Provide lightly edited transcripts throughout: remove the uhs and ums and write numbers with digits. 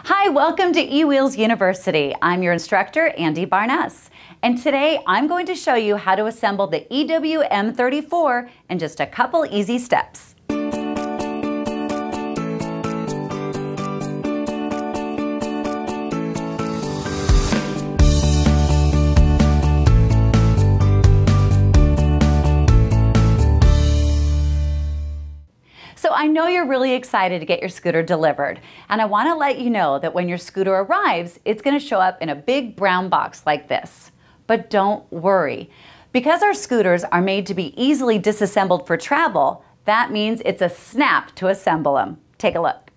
Hi, welcome to EWheels University. I'm your instructor, Andy Barnes. And today I'm going to show you how to assemble the EW-M34 in just a couple easy steps. So I know you're really excited to get your scooter delivered, and I want to let you know that when your scooter arrives, it's going to show up in a big brown box like this. But don't worry. Because our scooters are made to be easily disassembled for travel, that means it's a snap to assemble them. Take a look.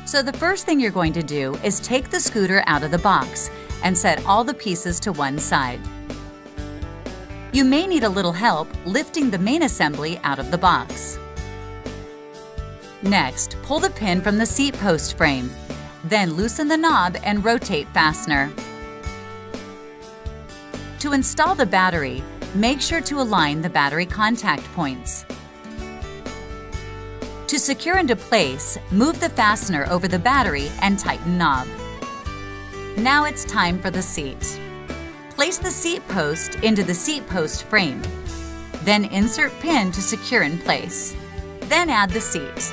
So the first thing you're going to do is take the scooter out of the box and set all the pieces to one side. You may need a little help lifting the main assembly out of the box. Next, pull the pin from the seat post frame. Then loosen the knob and rotate fastener. To install the battery, make sure to align the battery contact points. To secure into place, move the fastener over the battery and tighten knob. Now it's time for the seat. Place the seat post into the seat post frame. Then insert pin to secure in place. Then add the seat.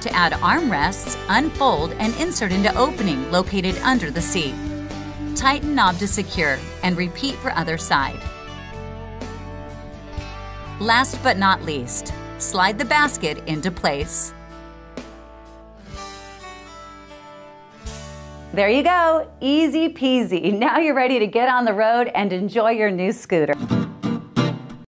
To add armrests, unfold and insert into opening located under the seat. Tighten knob to secure and repeat for other side. Last but not least, slide the basket into place. There you go, easy peasy. Now you're ready to get on the road and enjoy your new scooter.